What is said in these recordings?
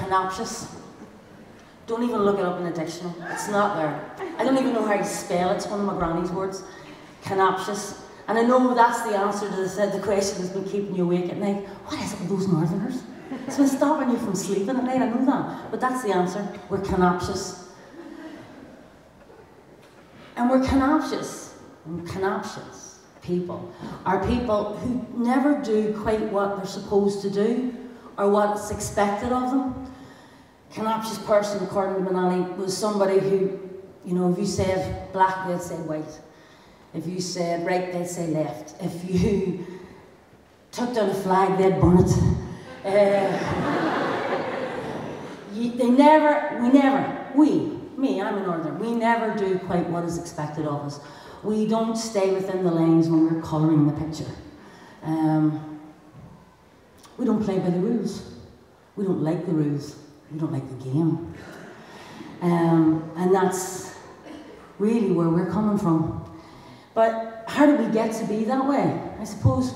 canopsis. Don't even look it up in a dictionary. It's not there. I don't even know how to spell it. It's one of my granny's words. Canopsis. And I know that's the answer to the question that's been keeping you awake at night. What is it with those northerners? It's been stopping you from sleeping at night, I know that. But that's the answer. We're canopsis. And we're canopsis. Canopsis people are people who never do quite what they're supposed to do or what's expected of them. Canopsis person, according to Manali, was somebody who, you know, if you said black, they'd say white. If you said right, they'd say left. If you took down a flag, they'd burn it. I'm a northerner, we never do quite what is expected of us. We don't stay within the lanes when we're colouring the picture. We don't play by the rules. We don't like the rules. We don't like the game. And that's really where we're coming from. But how did we get to be that way? I suppose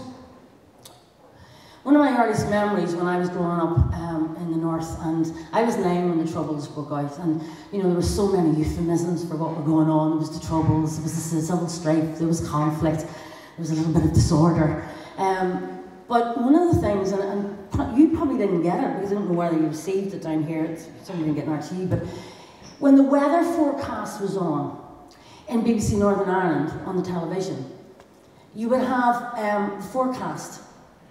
one of my earliest memories when I was growing up in the north, and I was 9 when the Troubles broke out, and you know, there were so many euphemisms for what were going on. There was the Troubles, there was the civil strife, there was conflict, there was a little bit of disorder. But one of the things, and you probably didn't get it, because I don't know whether you received it down here, somebody didn't get an RTE, but when the weather forecast was on in BBC Northern Ireland on the television, you would have the forecast,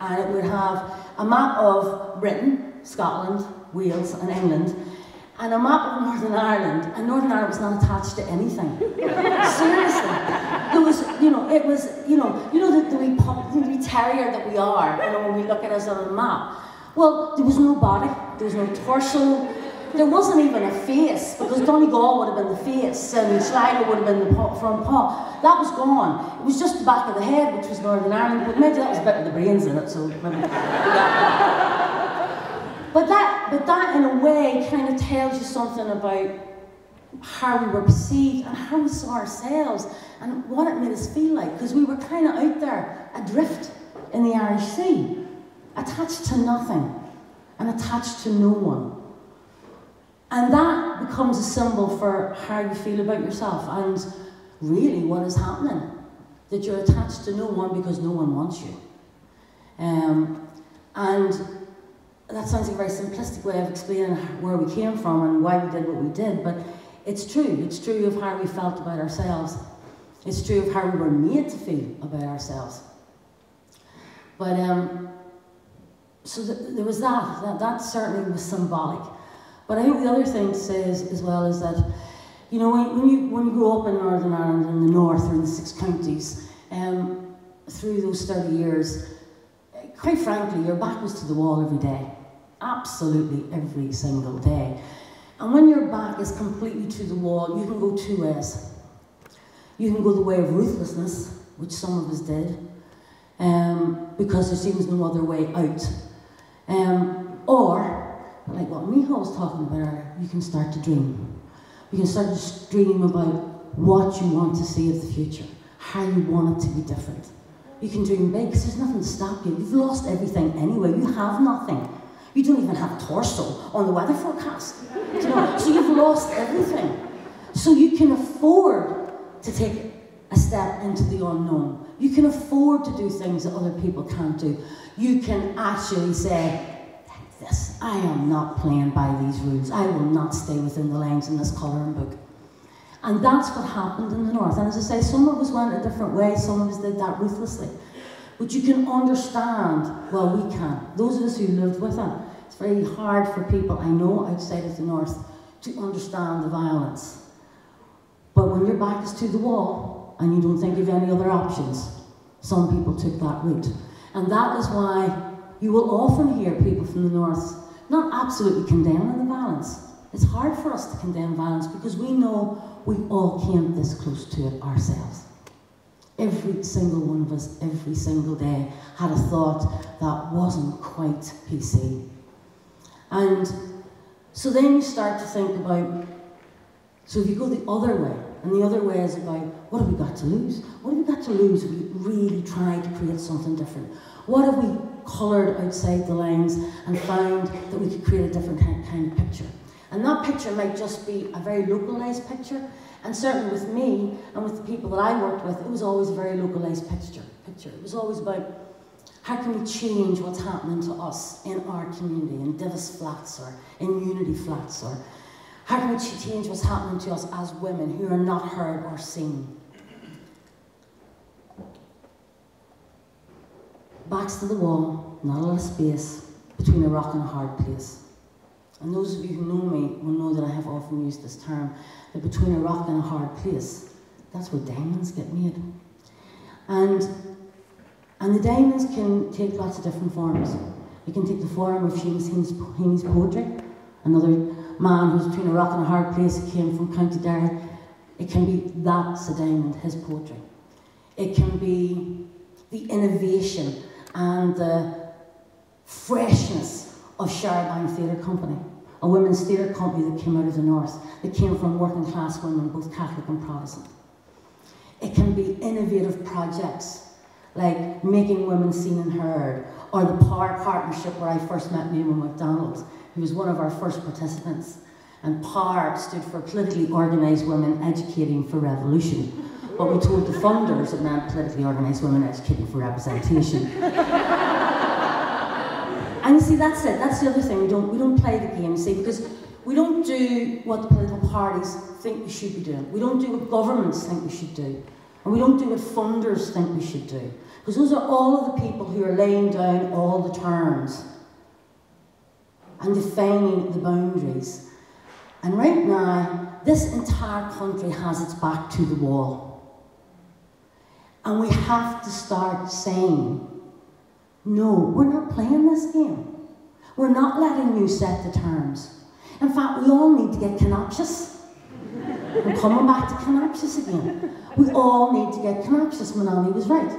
and it would have a map of Britain, Scotland, Wales and England, and a map of Northern Ireland, and Northern Ireland was not attached to anything. Seriously. There was, you know, it was, the wee terrier that we are, you know, when we look at us on a map. Well, there was no body, there was no torso, there wasn't even a face, because Donegal would have been the face, and Sligo would have been the front paw. That was gone. It was just the back of the head, which was Northern Ireland, but maybe that was a bit of the brains in it, so maybe But that, in a way, kind of tells you something about how we were perceived and how we saw ourselves and what it made us feel like, because we were kind of out there, adrift in the Irish Sea, attached to nothing and attached to no one. And that becomes a symbol for how you feel about yourself and really what is happening, that you're attached to no one because no one wants you. And that sounds like a very simplistic way of explaining where we came from and why we did what we did, but it's true. It's true of how we felt about ourselves. It's true of how we were made to feel about ourselves. But, so there was that certainly was symbolic. But I think the other thing to say is, as well, is that, you know, when you grow up in Northern Ireland, in the north, or in the 6 counties, through those 30 years, quite frankly, your back was to the wall every day. Absolutely every single day. And when your back is completely to the wall, you can go 2 ways. You can go the way of ruthlessness, which some of us did, because there seems no other way out. Or, like what Michal was talking about earlier, you can start to dream. You can start to dream about what you want to see of the future, how you want it to be different. You can dream big, because there's nothing to stop you. You've lost everything anyway. You have nothing. You don't even have a torso on the weather forecast. You know? So you've lost everything. So you can afford to take a step into the unknown. You can afford to do things that other people can't do. You can actually say, this, I am not playing by these rules. I will not stay within the lines in this colouring book. And that's what happened in the north. And as I say, some of us went a different way, some of us did that ruthlessly. But you can understand, well, we can. Those of us who lived with it, it's very hard for people, I know, outside of the north, to understand the violence. But when your back is to the wall, and you don't think of any other options, some people took that route. And that is why you will often hear people from the north not absolutely condemning the violence. It's hard for us to condemn violence because we know we all came this close to it ourselves. Every single one of us, every single day, had a thought that wasn't quite PC. And so then you start to think about, so if you go the other way, and the other way is about, what have we got to lose? What have we got to lose if we really try to create something different? What have we coloured outside the lines and found that we could create a different kind of picture. And that picture might just be a very localised picture, and certainly with me and with the people that I worked with, it was always a very localised picture. It was always about how can we change what's happening to us in our community, in Divis flats or in Unity flats, or how can we change what's happening to us as women who are not heard or seen. Backs to the wall, not a lot of space, between a rock and a hard place. And those of you who know me will know that I have often used this term, that between a rock and a hard place, that's where diamonds get made. And the diamonds can take lots of different forms. It can take the form of Seamus Heaney's poetry, another man who's between a rock and a hard place, who came from County Derry. It can be that's a diamond, his poetry. It can be the innovation and the freshness of Sharabank Theatre Company, a women's theatre company that came out of the north, that came from working class women, both Catholic and Protestant. It can be innovative projects like Making Women Seen and Heard, or the Power Partnership where I first met Mabel MacDonald, who was one of our first participants. And POWER stood for Politically Organised Women Educating for Revolution. But we told the funders it meant Politically Organised Women Educating for Representation. And you see, that's it. That's the other thing. We don't play the game, see, because we don't do what the political parties think we should be doing. We don't do what governments think we should do. And we don't do what funders think we should do. Because those are all of the people who are laying down all the terms and defining the boundaries. And right now, this entire country has its back to the wall. And we have to start saying, no, we're not playing this game. We're not letting you set the terms. In fact, we all need to get canoptious. I'm coming back to canoptious again. We all need to get canoptious. Manani was right.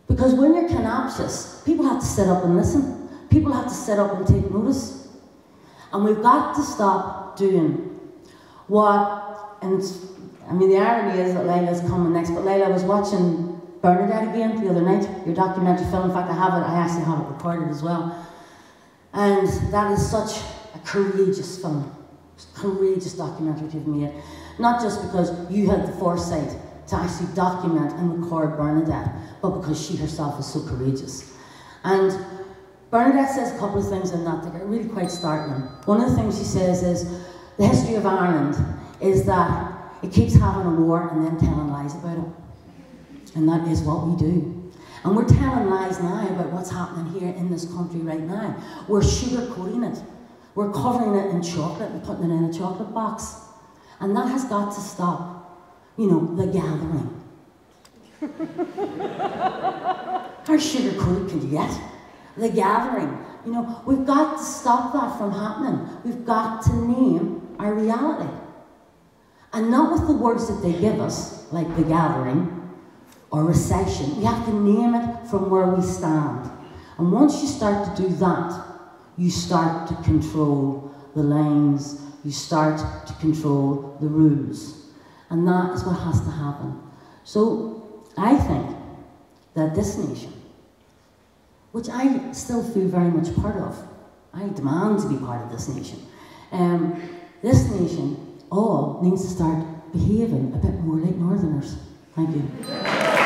Because when you're canoptious, people have to sit up and listen. People have to sit up and take notice. And we've got to stop doing what, and I mean the irony is that Layla's coming next, but Layla was watching Bernadette again the other night, your documentary film. In fact, I actually have it recorded as well. And that is such a courageous film, courageous documentary you've made. Not just because you had the foresight to actually document and record Bernadette, but because she herself is so courageous. And Bernadette says a couple of things in that are really quite startling. One of the things she says is, the history of Ireland is that it keeps having a war and then telling lies about it. And that is what we do. And we're telling lies now about what's happening here in this country right now. We're sugarcoating it. We're covering it in chocolate and putting it in a chocolate box. And that has got to stop. You know, the gathering. How sugarcoated can you get? The gathering. You know, we've got to stop that from happening. We've got to name our reality. And not with the words that they give us, like the gathering or recession. We have to name it from where we stand. And once you start to do that, you start to control the lines, you start to control the rules. And that is what has to happen. So I think that this nation, which I still feel very much part of, I demand to be part of this nation. This nation all needs to start behaving a bit more like Northerners. Thank you.